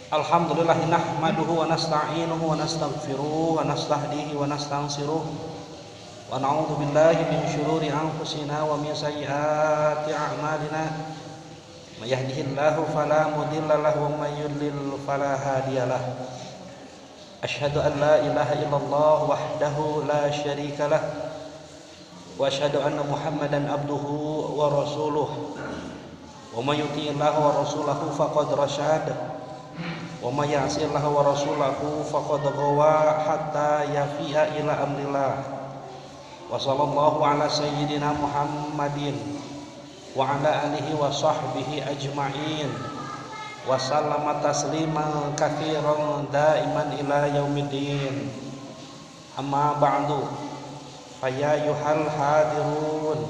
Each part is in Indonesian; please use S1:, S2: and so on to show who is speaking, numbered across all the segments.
S1: Alhamdulillah nahmaduhu wa nasta'inuhu wa nastaghfiruh wa nastahdihi wa nastansiruh wa na'udzu billahi min syururi anfusina wa min sayyiati a'malina. May yahdihillahu fala mudilla lahu wa may yudlil fala hadiyalah. Asyhadu an la ilaha illallah wahdahu la syarika lah wa asyhadu anna Muhammadan abduhu wa rasuluh. Wa may yuti'illaha wa rasulahu faqad rasyad. Wa may ya'sillaha wa rasulahu faqad ghawa hatta yafi'a ila amrillah. Wa sallallahu ala sayyidina Muhammadin wa ala alihi wa sahbihi ajma'in wa sallama tasliman katsiran daiman ila yaumiddin. Amma ba'du, fa ya ayyuhal hadirun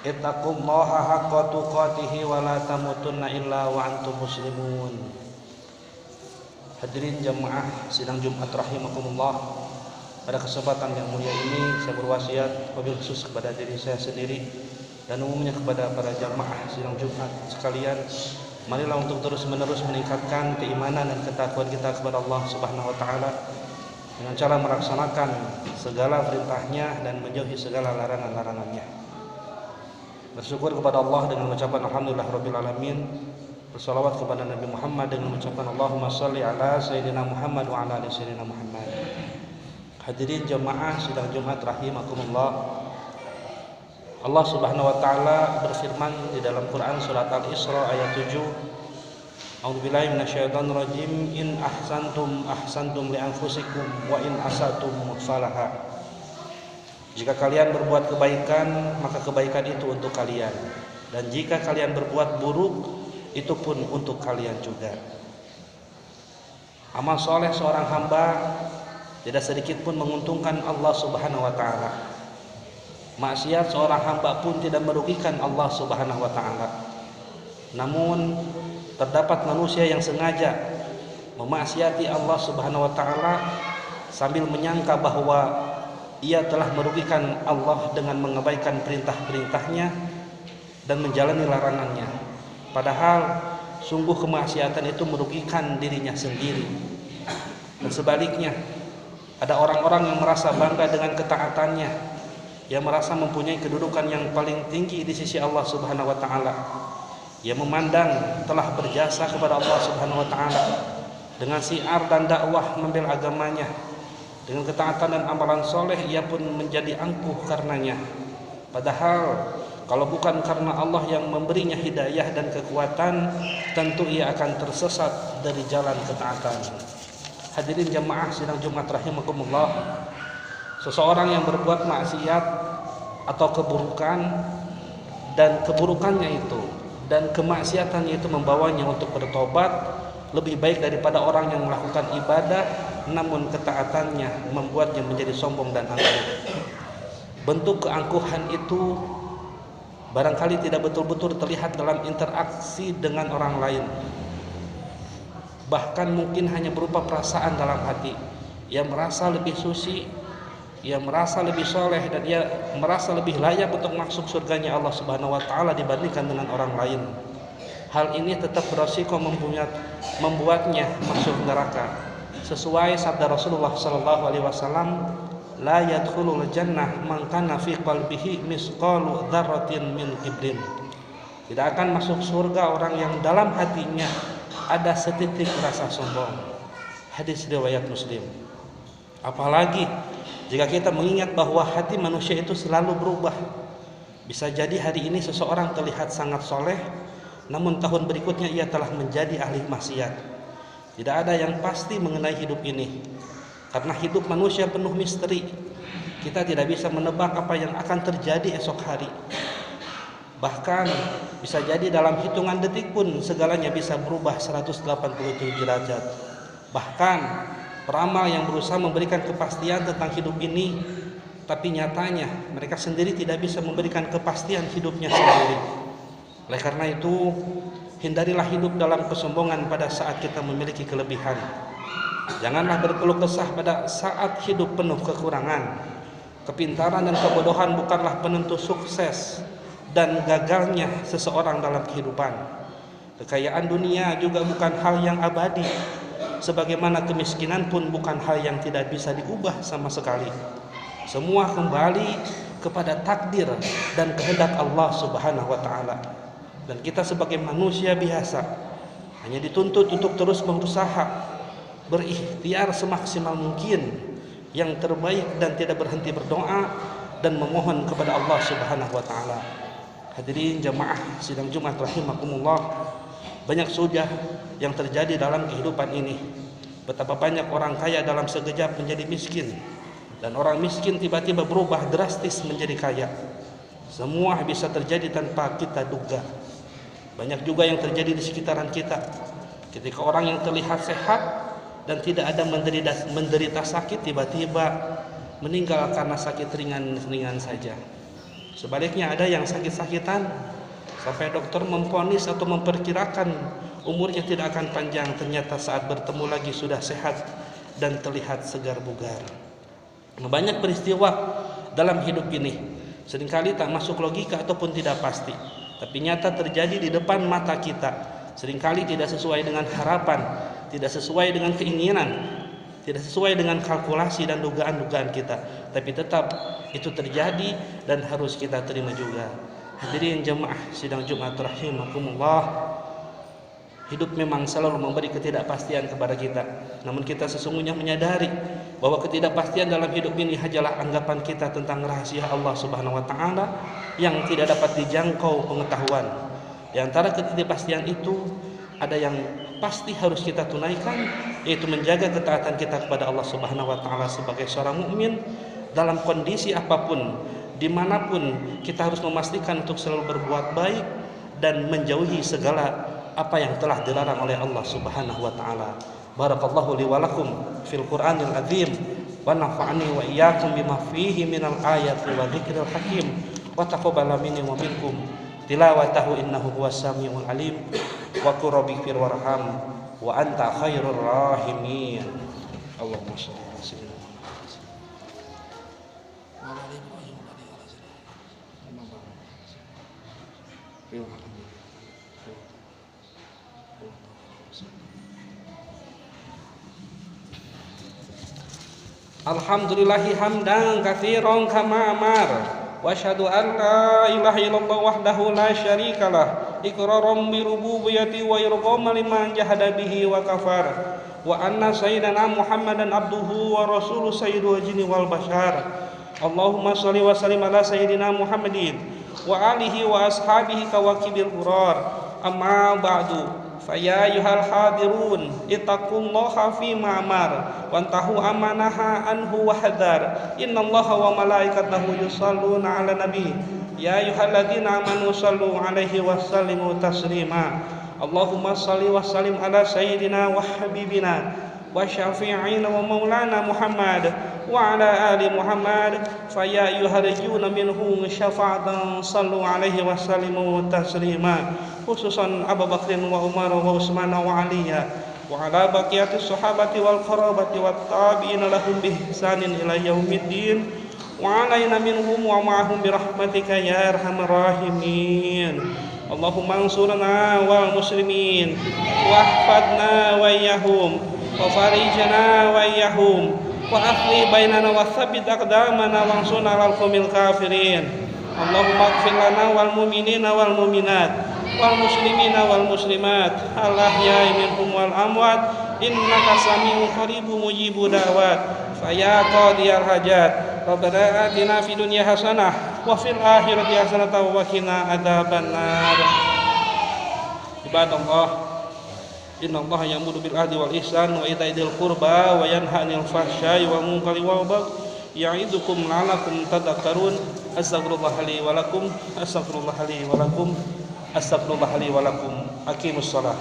S1: ittaqullaha haqqa tuqatih wa la tamutunna illa wa antum muslimun. Hadirin jamaah sidang Jumat rahimakumullah, pada kesempatan yang mulia ini saya berwasiat wabil khusus kepada diri saya sendiri dan umumnya kepada para jamaah sidang Jumat sekalian, marilah untuk terus-menerus meningkatkan keimanan dan ketakwaan kita kepada Allah Subhanahu wa taala dengan cara melaksanakan segala perintahnya dan menjauhi segala larangan-larangannya. Bersyukur kepada Allah dengan mengucapkan alhamdulillah rabbil alamin. Bersalawat kepada Nabi Muhammad dengan mengucapkan Allahumma shalli ala sayyidina Muhammad wa ala ali sayyidina Muhammad. Hadirin jamaah sidang Jumat rahimakumullah, Allah Subhanahu wa taala berfirman di dalam Quran surat Al-Isra ayat 7, A'udzubillahi minasyaitonir rajim, in ahsantum ahsantum li anfusikum wa in asatum falaha. Jika kalian berbuat kebaikan, maka kebaikan itu untuk kalian, dan jika kalian berbuat buruk, itu pun untuk kalian juga. Amal soleh seorang hamba tidak sedikit pun menguntungkan Allah Subhanahu wa taala. Maksiat seorang hamba pun tidak merugikan Allah Subhanahu wa taala. Namun terdapat manusia yang sengaja memaksiati Allah Subhanahu wa taala sambil menyangka bahwa ia telah merugikan Allah dengan mengabaikan perintah-perintahnya dan menjalani larangannya. Padahal sungguh kemaksiatan itu merugikan dirinya sendiri. Dan sebaliknya, ada orang-orang yang merasa bangga dengan ketaatannya, yang merasa mempunyai kedudukan yang paling tinggi di sisi Allah Subhanahu wa taala. Ia memandang telah berjasa kepada Allah Subhanahu wa taala dengan syiar dan dakwah membela agamanya. Dengan ketaatan dan amalan soleh ia pun menjadi angkuh karenanya. Padahal kalau bukan karena Allah yang memberinya hidayah dan kekuatan, tentu ia akan tersesat dari jalan ketaatan. Hadirin jamaah sidang Jumat rahimakumullah, seseorang yang berbuat maksiat atau keburukan dan keburukannya itu dan kemaksiatannya itu membawanya untuk bertobat, lebih baik daripada orang yang melakukan ibadah namun ketaatannya membuatnya menjadi sombong dan angkuh. Bentuk keangkuhan itu barangkali tidak betul-betul terlihat dalam interaksi dengan orang lain. Bahkan mungkin hanya berupa perasaan dalam hati. Ia merasa lebih suci, ia merasa lebih soleh, dan ia merasa lebih layak untuk masuk surganya Allah Subhanahu wa taala dibandingkan dengan orang lain. Hal ini tetap beresiko membuatnya masuk neraka. Sesuai sabda Rasulullah sallallahu alaihi wasallam, la yadkhulul jannah man kana fi qalbihi misqalu dzarratin min kibrin. Tidak akan masuk surga orang yang dalam hatinya ada setitik rasa sombong. Hadis riwayat Muslim. Apalagi jika kita mengingat bahwa hati manusia itu selalu berubah. Bisa jadi hari ini seseorang terlihat sangat soleh, namun tahun berikutnya ia telah menjadi ahli maksiat. Tidak ada yang pasti mengenai hidup ini, karena hidup manusia penuh misteri. Kita tidak bisa menebak apa yang akan terjadi esok hari. Bahkan bisa jadi dalam hitungan detik pun segalanya bisa berubah 187 derajat. Bahkan peramal yang berusaha memberikan kepastian tentang hidup ini, tapi nyatanya mereka sendiri tidak bisa memberikan kepastian hidupnya sendiri. Oleh karena itu, hindarilah hidup dalam kesombongan pada saat kita memiliki kelebihan. Janganlah berkeluh kesah pada saat hidup penuh kekurangan. Kepintaran dan kebodohan bukanlah penentu sukses dan gagalnya seseorang dalam kehidupan. Kekayaan dunia juga bukan hal yang abadi, sebagaimana kemiskinan pun bukan hal yang tidak bisa diubah sama sekali. Semua kembali kepada takdir dan kehendak Allah Subhanahu wa taala. Dan kita sebagai manusia biasa hanya dituntut untuk terus berusaha, berikhtiar semaksimal mungkin yang terbaik dan tidak berhenti berdoa dan memohon kepada Allah Subhanahu wa taala. Hadirin jamaah sidang Jumat rahimakumullah, banyak sudah yang terjadi dalam kehidupan ini. Betapa banyak orang kaya dalam sekejap menjadi miskin, dan orang miskin tiba-tiba berubah drastis menjadi kaya. Semua bisa terjadi tanpa kita duga. Banyak juga yang terjadi di sekitaran kita. Ketika orang yang terlihat sehat dan tidak ada menderita sakit, tiba-tiba meninggal karena sakit ringan-ringan saja. Sebaliknya ada yang sakit-sakitan sampai dokter memvonis atau memperkirakan umurnya tidak akan panjang, ternyata saat bertemu lagi sudah sehat dan terlihat segar bugar. Banyak peristiwa dalam hidup ini seringkali tak masuk logika ataupun tidak pasti, tapi nyata terjadi di depan mata kita. Seringkali tidak sesuai dengan harapan, tidak sesuai dengan keinginan, tidak sesuai dengan kalkulasi dan dugaan-dugaan kita, tapi tetap itu terjadi dan harus kita terima juga. Hadirin jemaah sidang Jumat rahimakumullah, hidup memang selalu memberi ketidakpastian kepada kita. Namun kita sesungguhnya menyadari bahwa ketidakpastian dalam hidup ini hanyalah anggapan kita tentang rahasia Allah Subhanahu wa taala yang tidak dapat dijangkau pengetahuan. Di antara ketidakpastian itu ada yang pasti harus kita tunaikan, yaitu menjaga ketaatan kita kepada Allah Subhanahu wa taala sebagai seorang mukmin dalam kondisi apapun, dimanapun. Kita harus memastikan untuk selalu berbuat baik dan menjauhi segala apa yang telah dilarang oleh Allah Subhanahu wa taala. Barakallahu li wa lakum fil Qur'anil azim wa nafa'ani wa iyyakum bima fihi minal ayati wa dzikril hakim wa taqabbala minni wa minkum tilawatahu innahu huwas samiul alim wa qur rabbi fir warham wa anta khairur rahimin. Allahumma shalli ala sayyidina Muhammad. Alhamdulillahi hamdan katsiran kama amar wa asyhadu an la ilaha illallah wahdahu la syarikalah iqraran bi rububiyyati wa irghaman liman jahada bihi wa kafar wa anna sayyidana Muhammadan abduhu wa rasuluhu sayyidul jinni wal bashar. Allahumma shalli wa sallim ala sayyidina Muhammadin wa alihi wa ashabihi kawakibil hurar. Amma ba'du, faya ayyuhal hadirun ittaqullaha fima amar wantahu amanaha anhu wahdar. Innallaha wa malaikatahu yusalluna 'alan nabi ya ayyuhalladzina amanu sallu 'alaihi wa sallimu taslima. Allahumma shalli wa sallim ala sayyidina wa habibina wa syafi'ina wa maulana Muhammad wa ala ali Muhammad. Faya ayyuharjuna minhum syafa'atan sallu 'alaihi wa sallimu taslima. Khususan Abu Bakrin wa Umar wa Utsman wa Aliya wa ala baqiyatis sahabati wal qarabati wat tabi'ina lahum bi ihsanin ila yaumiddin wa alaina minhum wa ma'ahum bi rahmatika ya arhamar rahimin. Allahumma ansurna wal muslimin wahfadna wa iyyahum wa farijna wa iyyahum wa akhli bainana wa tsabbit aqdamana wa ansurna alal qaumil kafirin. Allahumma ighfir lana wal mu'minina wal mu'minat wal muslimina wal muslimat al ahya'i minhum wal amwat innaka sami'un qaribun mujibud da'wat. Faya qadiyal hajat rabbana atina fid dunya hasanah wa fil akhirati hasanah wa qina adzabannar. Ibadallah, innallaha ya'muru bil adli wal ihsan wa ita'i dzil qurba wa yanha 'anil fahsya'i wal munkari wal baghi ya'idukum la'allakum tadhakkarun. Astaghfirullah li wa lakum, astaghfirullah li wa lakum, astaghfirullah li wa lakum. Aqimus shalah.